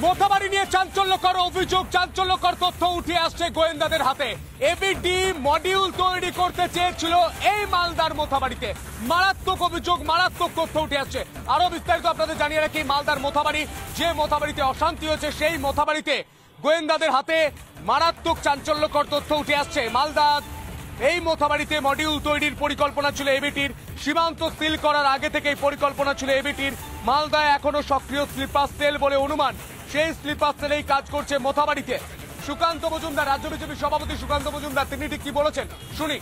মোথাবাড়ি নিয়ে চাঞ্চল্যকর অভিযোগ, চাঞ্চল্যকর তথ্য উঠে আসছে গোয়েন্দাদের হাতে। এবিটি মডিউল তৈরি করতে চেয়েছিল এই মালদার মোথাবাড়িতে। মারাত্মক অভিযোগ, মারাত্মক তথ্য উঠে আসছে। আরো বিস্তারিত আপনাদের জানিয়ে রাখি, মালদার মোথাবাড়ি, যে মোথাবাড়িতে অশান্তি হয়েছে সেই মোথাবাড়িতে গোয়েন্দাদের হাতে মারাত্মক চাঞ্চল্যকর তথ্য উঠে আসছে। মালদা এই মোথাবাড়িতে মডিউল তৈরির পরিকল্পনা ছিল এবিটির। সীমান্ত সিল করার আগে থেকেই পরিকল্পনা ছিল এবিটির। মালদায় এখনো সক্রিয় স্লিপার সেল বলে অনুমান, সেই স্লিপার সেলেই কাজ করছে মোথাবাড়িতে। সুকান্ত মজুমদার, রাজ্য বিজেপি সভাপতি সুকান্ত মজুমদার, তিনি ঠিক কি বলেছেন শুনি।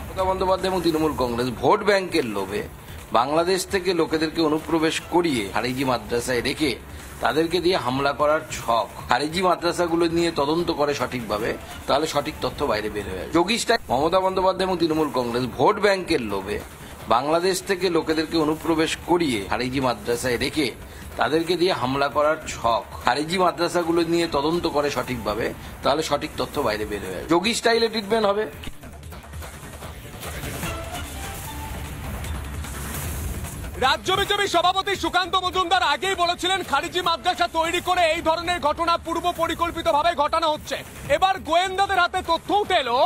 মমতা বন্দ্যোপাধ্যায় এবং তৃণমূল কংগ্রেস ভোট ব্যাংকের লোভে বাংলাদেশ থেকে লোকেদেরকে অনুপ্রবেশ করিয়ে খারিজি মাদ্রাসায় রেখে তাদেরকে দিয়ে হামলা করার ছক। খারিজি মাদ্রাসাগুলো নিয়ে তদন্ত করে সঠিকভাবে, তাহলে সঠিক তথ্য বাইরে বের হয়ে যায়। যোগীশটা মমতা বন্দ্যোপাধ্যায় এবং তৃণমূল কংগ্রেস ভোট ব্যাংকের লোভে বাংলাদেশ থেকে লোকেদেরকে অনুপ্রবেশ করিয়ে খারিজি মাদ্রাসায় রেখে তাদেরকে দিয়ে হামলা করার ছক। খারিজি মাদ্রাসাগুলো নিয়ে তদন্ত করে সঠিকভাবে, তাহলে সঠিক তথ্য বাইরে বের হয়ে যায়। যোগী স্টাইলে ট্রিটমেন্ট হবে। রাজ্য বিজেপি সভাপতি সুকান্ত মজুমদার আগেই বলেছিলেন খারিজি মাদ্রাসা তৈরি করে এই ধরনের ঘটনা পূর্ব পরিকল্পিতভাবে ঘটানো হচ্ছে। এবার গোয়েন্দাদের হাতে তথ্য উঠে এলো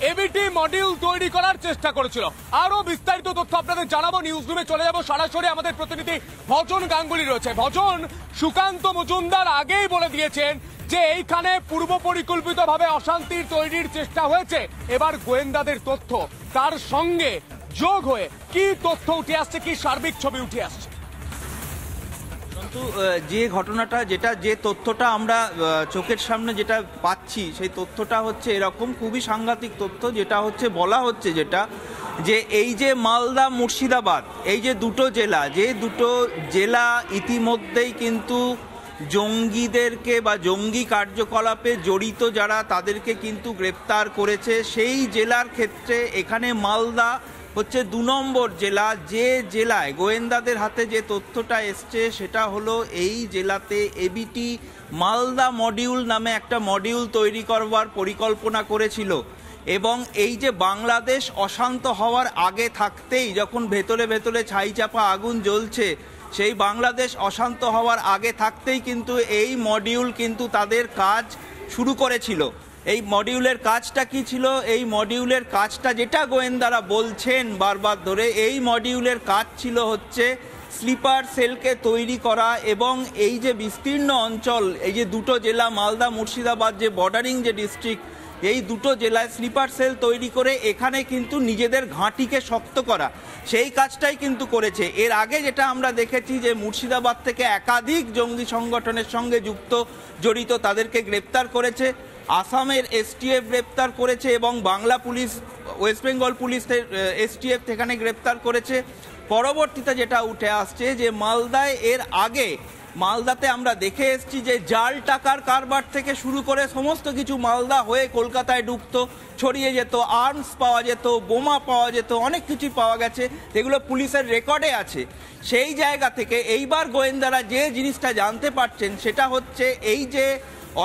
এবিটি মডিউল তৈরি করার চেষ্টা করেছিল। আরো বিস্তারিত তথ্য আপনাদের জানাবো। নিউজ রুমে চলে যাব সরাসরি, আমাদের প্রতিনিধি ভজন গাঙ্গুলি রয়েছে। ভজন, সুকান্ত মজুমদার আগেই বলে দিয়েছেন যে এইখানে পূর্ব পরিকল্পিতভাবে অশান্তির তৈরির চেষ্টা হয়েছে। এবার গোয়েন্দাদের তথ্য তার সঙ্গে যোগ হয়ে কি তথ্য উঠে আসছে, কি সার্বিক ছবি উঠে আসছে? কিন্তু যে ঘটনাটা, যে তথ্যটা আমরা চোখের সামনে যেটা পাচ্ছি, সেই তথ্যটা হচ্ছে এরকম খুবই সাংঘাতিক তথ্য। যেটা হচ্ছে বলা হচ্ছে যে এই যে মালদা মুর্শিদাবাদ, এই যে দুটো জেলা ইতিমধ্যেই কিন্তু জঙ্গিদেরকে বা জঙ্গি কার্যকলাপে জড়িত যারা তাদেরকে কিন্তু গ্রেপ্তার করেছে। সেই জেলার ক্ষেত্রে এখানে মালদা হচ্ছে 2 নম্বর জেলা। যে জেলায় গোয়েন্দাদের হাতে যে তথ্যটা এসছে সেটা হলো এই জেলাতে এবিটি মালদা মডিউল নামে একটা মডিউল তৈরি করবার পরিকল্পনা করেছিল। এবং এই যে বাংলাদেশ অশান্ত হওয়ার আগে থাকতেই, যখন ভেতরে ভেতরে ছাইচাপা আগুন জ্বলছে, সেই বাংলাদেশ অশান্ত হওয়ার আগে থাকতেই কিন্তু এই মডিউল কিন্তু তাদের কাজ শুরু করেছিল। এই মডিউলের কাজটা কি ছিল? এই মডিউলের কাজটা, যেটা গোয়েন্দারা বলছেন বারবার ধরে, এই মডিউলের কাজ ছিল হচ্ছে স্লিপার সেলকে তৈরি করা এবং এই যে বিস্তীর্ণ অঞ্চল, এই যে দুটো জেলা মালদা মুর্শিদাবাদ, যে বর্ডারিং যে ডিস্ট্রিক্ট, এই দুটো জেলায় স্লিপার সেল তৈরি করে এখানে কিন্তু নিজেদের ঘাঁটিকে শক্ত করা, সেই কাজটাই কিন্তু করেছে। এর আগে যেটা আমরা দেখেছি যে মুর্শিদাবাদ থেকে একাধিক জঙ্গি সংগঠনের সঙ্গে জড়িত তাদেরকে গ্রেপ্তার করেছে। আসামের এসটিএফ গ্রেপ্তার করেছে এবং Bangla police, West Bengal police STF সেখানে গ্রেপ্তার করেছে। পরবর্তীতে যেটা উঠে আসছে যে মালদায় এর আগে মালদাতে আমরা দেখে এসেছি যে জাল টাকার কারবার থেকে শুরু করে সমস্ত কিছু মালদা হয়ে কলকাতায় ঢুকতো, ছড়িয়ে যেত, আর্মস পাওয়া যেত, বোমা পাওয়া যেত, অনেক কিছু পাওয়া গেছে, যেগুলো পুলিশের রেকর্ডে আছে। সেই জায়গা থেকে এইবার গোয়েন্দারা যে জিনিসটা জানতে পারছেন সেটা হচ্ছে এই যে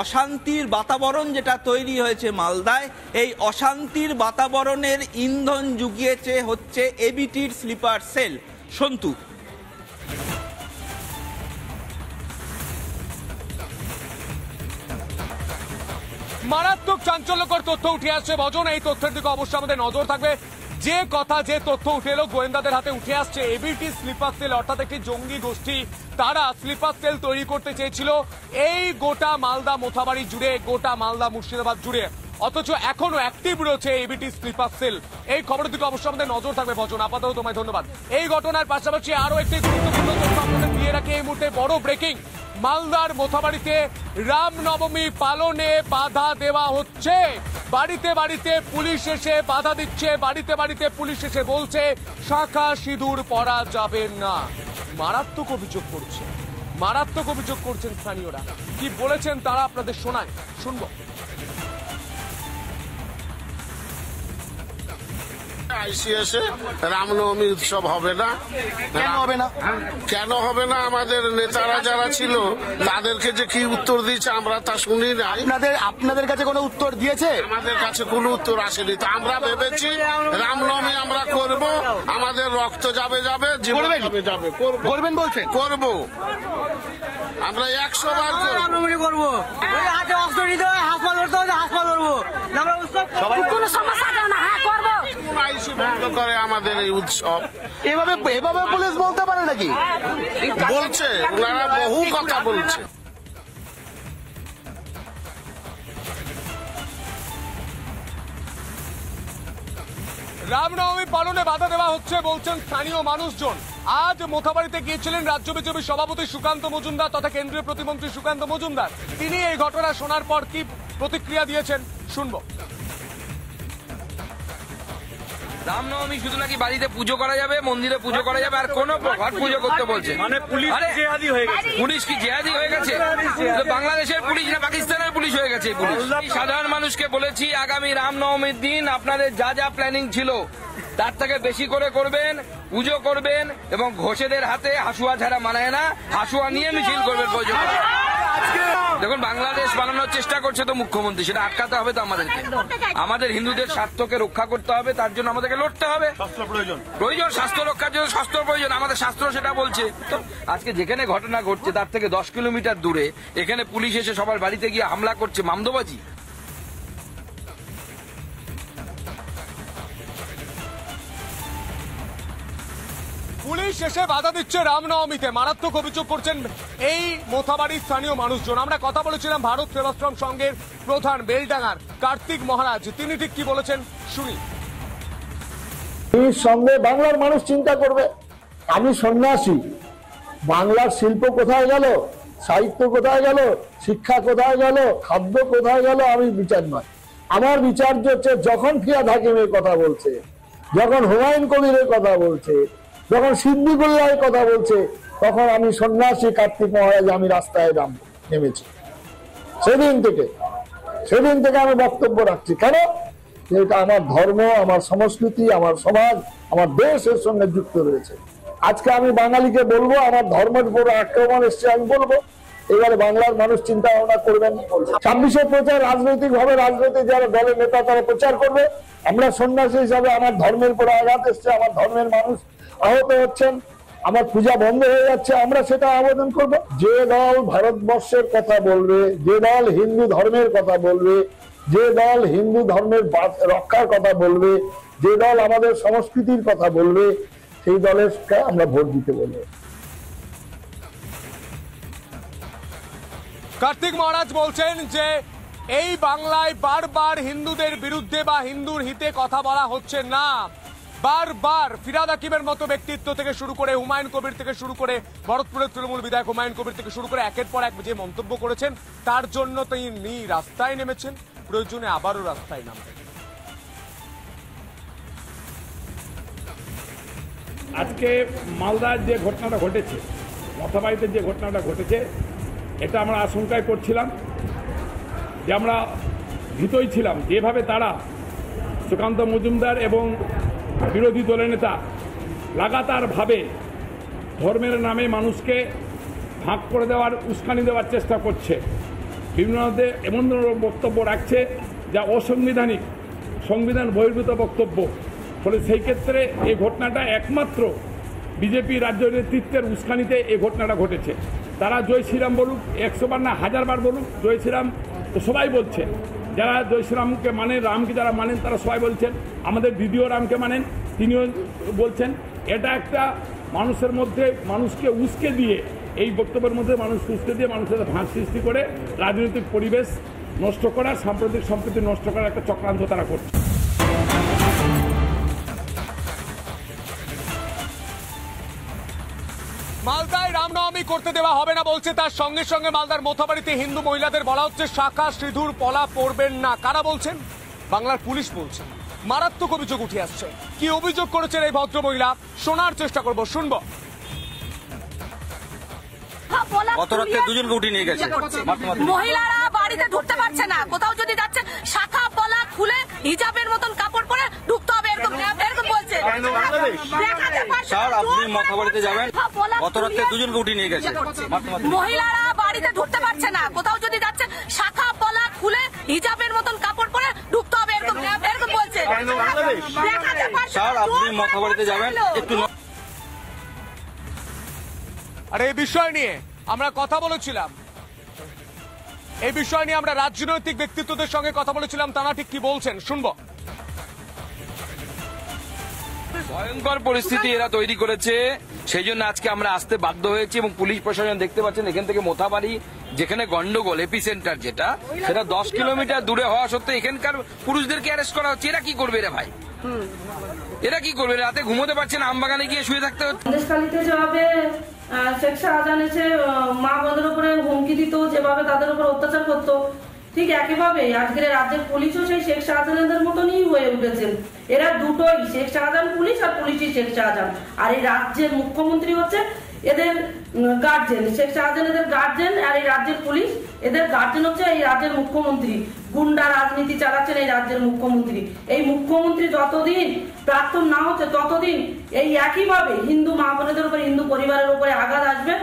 অশান্তির বাতাবরণ যেটা তৈরি হয়েছে মালদায়, এই অশান্তির বাতাবরণের ইন্ধন জুগিয়েছে হচ্ছে এবিটির স্লিপার সেল। সন্তু। মারাত্মক চাঞ্চল্যকর তথ্য উঠে আসছে ভজন, এই তথ্যের দিকে অবশ্যই আমাদের নজর থাকবে। যে কথা, যে তথ্য উঠে এলো গোয়েন্দাদের হাতে উঠে আসছে, এবিটি স্লিপার সেল অর্থাৎ একটি জঙ্গি গোষ্ঠী, তারা স্লিপার সেল তৈরি করতে চেয়েছিল এই গোটা মালদা মোথাবাড়ি জুড়ে, গোটা মালদা মুর্শিদাবাদ জুড়ে, অথচ এখনো অ্যাক্টিভ রয়েছে এবিটি স্লিপার সেল। এই খবরের দিকে অবশ্যই আমাদের নজর থাকবে ভজন। আপাতত তোমায় ধন্যবাদ। এই ঘটনার পাশাপাশি আরো একটি গুরুত্বপূর্ণ তথ্য আপনাদের দিয়ে রাখি এই মুহূর্তে, বড় ব্রেকিং। মালদার মোথাবাড়িতে রামনবমী পালনে বাধা দেওয়া হচ্ছে। বাড়িতে বাড়িতে পুলিশ এসে বাধা দিচ্ছে, বাড়িতে বাড়িতে পুলিশ এসে বলছে শাঁখা সিঁদুর পরা যাবে না। মারাত্মক অভিযোগ করছেন স্থানীয়রা। কি বলেছেন তারা আপনাদের শোনায়, শুনবো। আইসিএসে রামনবমী উৎসব হবে না। কেন হবে না? কেন হবে না? আমাদের নেতারা যারা ছিল তাদেরকে যে কি উত্তর দিয়েছে আমরা তা শুনি না। আপনাদের কাছে কোনো উত্তর দিয়েছে? আমাদের কাছে কোনো উত্তর আসেনি। তো আমরা ভেবেছি রামনবমী আমরা করব, আমাদের রক্ত যাবে জীবন যাবে। করবেন বলছেন? করব, আমরা 100 বার করবো। আইসি বন্ধ করে আমাদের এই উৎসব। এভাবে পুলিশ বলতে পারে নাকি? বলছে, ওনারা বহু কথা বলছে। রামনবমী পালনে বাধা দেওয়া হচ্ছে বলছেন স্থানীয় মানুষজন। আজ মোথাবাড়িতে গিয়েছিলেন রাজ্য বিজেপি সভাপতি সুকান্ত মজুমদার তথা কেন্দ্রীয় প্রতিমন্ত্রী সুকান্ত মজুমদার। তিনি এই ঘটনা শোনার পর কি প্রতিক্রিয়া দিয়েছেন শুনবো। রামনবমী শুধু নাকি বাড়িতে পুজো করা যাবে, মন্দিরে পুজো করা যাবে, আর কোন ঘট পুজো করতে বলছে? মানে পুলিশ জেহাদি হয়ে গেছে। পুলিশ কি জেহাদি হয়ে গেছে? বাংলাদেশের পুলিশ না পাকিস্তানের পুলিশ হয়ে গেছে? পুলিশ সাধারণ মানুষকে বলেছি আগামী রামনবমীর দিন আপনাদের যা যা প্ল্যানিং ছিল তার থেকে বেশি করে করবেন, পুজো করবেন এবং ঘোষেদের হাতে হাসুয়া ছাড়া মানায় না, হাসুয়া নিয়ে মিছিল করবেন প্রয়োজন। দেখুন, বাংলাদেশ বানানোর চেষ্টা করছে তো মুখ্যমন্ত্রী, সেটা আটকাতে হবে তো আমাদেরকে। আমাদের হিন্দুদের স্বার্থকে রক্ষা করতে হবে, তার জন্য আমাদেরকে লড়তে হবে। প্রয়োজন স্বাস্থ্য রক্ষার জন্য স্বাস্থ্য প্রয়োজন, আমাদের শাস্ত্র সেটা বলছে। তো আজকে যেখানে ঘটনা ঘটছে তার থেকে 10 কিলোমিটার দূরে এখানে পুলিশ এসে সবার বাড়িতে গিয়ে হামলা করছে, মামদোবাজি। পুলিশ এসে বাধা দিচ্ছে রামনবমীতে, মারাত্মক অভিযোগ করছেন এই মোথাবাড়ির স্থানীয় মানুষজন। আমরা কথা বলেছিলাম ভারত সেবাশ্রম সংঘের প্রধান বেলডাঙ্গার কার্তিক মহারাজ, তিনি ঠিক কি বলেছেন শুনি। এই সঙ্গে বাংলার মানুষ চিন্তা করবে। আমি সন্ন্যাসী, বাংলার শিল্প কোথায় গেল, সাহিত্য কোথায় গেল, শিক্ষা কোথায় গেল, খাদ্য কোথায় গেল, আমি বিচার নয়। আমার বিচার্য হচ্ছে যখন ফিয়াদ হাকিমের কথা বলছে, যখন হুমায়ুন কবিরের কথা বলছে, যখন সিদ্দিকুল্লাহের কথা বলছে, তখন আমি সন্ন্যাসী কার্তিক মহারাজ আমি রাস্তায় নেমেছি। সেদিন থেকে আমি বক্তব্য রাখছি। কেন? এটা আমার ধর্ম, আমার সংস্কৃতি, আমার সমাজ, আমার দেশের সঙ্গে যুক্ত রয়েছে। আজকে আমি বাঙালিকে বলবো আমার ধর্মের উপর আক্রমণ এসছে, আমি বলবো এবারে বাংলার মানুষ চিন্তা ভাবনা করবেন। 26শে প্রচার রাজনৈতিক যারা দলের নেতা তারা প্রচার করবে। আমরা সন্ন্যাসী হিসাবে আমার ধর্মের উপর আঘাত এসছে, আমার ধর্মের মানুষ আহত হচ্ছেন, আমার পূজা বন্ধ হয়ে যাচ্ছে, আমরা সেটা আবেদন করব। যে দল ভারতবর্ষের কথা বলবে, যে দল হিন্দু ধর্মের কথা বলবে, যে দল হিন্দু ধর্মের রক্ষার কথা বলবে, যে দল আমাদের সংস্কৃতির কথা বলবে, সেই দলের আমরা ভোট দিতে বলবো। কার্তিক মহারাজ বলছেন যে এই বাংলায় বারবার হিন্দুদের বিরুদ্ধে বা হিন্দুর হিতে কথা বলা হচ্ছে না। বারবার ফিরহাদ হাকিমের মতো ব্যক্তিত্ব থেকে শুরু করে হুমায়ুন কবির থেকে শুরু করে ভরতপুরের তৃণমূল বিধায়ক হুমায়ুন কবির থেকে শুরু করে একের পর এক যে মন্তব্য করেছেন তার জন্য তিনি রাস্তায় নেমেছেন, প্রয়োজনে আবারও রাস্তায় নামবেন। আজকে মালদার যে ঘটনাটা ঘটেছে, মথাবাড়িতে যে ঘটনাটা ঘটেছে, এটা আমরা আশঙ্কায় করছিলাম, যে আমরা ভীতই ছিলাম যেভাবে তারা সুকান্ত মজুমদার এবং বিরোধী দলের নেতা লাগাতারভাবে ধর্মের নামে মানুষকে ভাগ করে দেওয়ার, উস্কানি দেওয়ার চেষ্টা করছে। বিভিন্ন এমন ধরনের বক্তব্য রাখছে যা অসাংবিধানিক, সংবিধান বহির্ভূত বক্তব্য। ফলে সেই ক্ষেত্রে এই ঘটনাটা একমাত্র বিজেপি রাজ্য নেতৃত্বের উস্কানিতে এই ঘটনাটা ঘটেছে। তারা জয় শ্রীরাম বলুক, 100 বার না 1000 বার বলুক, জয় শ্রীরাম তো সবাই বলছে। যারা জয় শ্রীরামকে মানেন, রামকে যারা মানেন তারা সবাই বলছেন, আমাদের দ্বিতীয় রামকে মানেন তিনিও বলছেন। এটা একটা মানুষের মধ্যে মানুষকে উস্কে দিয়ে, এই বক্তব্যের মধ্যে মানুষকে উস্কে দিয়ে মানুষের ভাঁজ সৃষ্টি করে রাজনৈতিক পরিবেশ নষ্ট করা, সাম্প্রদায়িক সম্প্রীতি নষ্ট করার একটা চক্রান্ত তারা করছে। মালদায় রামনবমী করতে দেওয়া হবে না বলছে, তার সঙ্গে সঙ্গে মালদার মোথাবাড়িতে হিন্দু মহিলাদের বলা হচ্ছে শাখা সিঁদুর পলা পরবেন না। কারা বলছেন? বাংলার পুলিশ বলছে। মারাত্মক অভিযোগ উঠে আসছে। কি অভিযোগ করেছেন এই ভদ্র মহিলা, শোনার চেষ্টা করব, শুনবো। গত রাতে দুজনকে উঠিয়ে নিয়ে গেছে। মহিলারা বাড়িতে ঢুকতে পারছে না, কোথাও যদি যাচ্ছে শাখা পলা খুলে হিজাবের মতন কাপড় পরে ঢুকতে হবে, এরকম স্যার আপনি মথাবাড়িতে যাবেন, গত রাতে দুজনকে উঠিয়ে নিয়ে গেছে। মহিলারা বাড়িতে ঢুকতে পারছে না, কোথাও যদি যাচ্ছে শাখা পলা খুলে হিজাবের মতন কাপড় পরে ঢুকতে হবে, এরকম এরকম বলছে। স্যার আপনি মথাবাড়িতে যাবেন একটু। আর এই বিষয় নিয়ে আমরা কথা বলেছিলাম, এই বিষয় নিয়ে আমরা রাজনৈতিক ব্যক্তিত্বদের সঙ্গে কথা বলেছিলাম, তারা ঠিক কি বলছেন শুনবো। ভয়ঙ্কর পরিস্থিতি এরা তৈরি করেছে, সেই জন্য আজকে আমরা আসতে বাধ্য হয়েছি এবং পুলিশ প্রশাসন দেখতে পাচ্ছেন এখান থেকে মোথাবাড়ি যেখানে গন্ডগোল এপিসেন্টার যেটা, সেটা 10 কিলোমিটার দূরে হওয়া সত্ত্বেও এখানকার পুরুষদেরকে অ্যারেস্ট করা হচ্ছে। এরা কি করবে রে ভাই, এরা কি করবে? রাতে ঘুমোতে পারছে না, আমবাগানে গিয়ে শুয়ে থাকতে হচ্ছে। সন্দেশখালীতে যেভাবে শেখ শাহজাহান এসে মা বোনদের উপরে হুমকি দিত, যেভাবে তাদের উপর অত্যাচার করতো, ঠিক একইভাবে আজকের রাজ্যের পুলিশও সেই শেখ শাহজাহানদের মতনই হয়ে উঠেছেন। এরা দুটোই, শেখ শাহজাহান পুলিশ আর পুলিশই শেখ শাহজাহান। আর এই রাজ্যের মুখ্যমন্ত্রী হচ্ছে এদের গার্জেন, শেখ শাহজাহান এদের গার্জেন, আর এই রাজ্যের পুলিশ এদের গার্জেন হচ্ছে এই রাজ্যের মুখ্যমন্ত্রী। গুন্ডা রাজনীতি চালাচ্ছেন এই রাজ্যের মুখ্যমন্ত্রী। এই মুখ্যমন্ত্রী যতদিন প্রাক্তন না হচ্ছে ততদিন এই একইভাবে হিন্দু মা বোনেদের উপরে, হিন্দু পরিবারের উপরে আঘাত আসবে।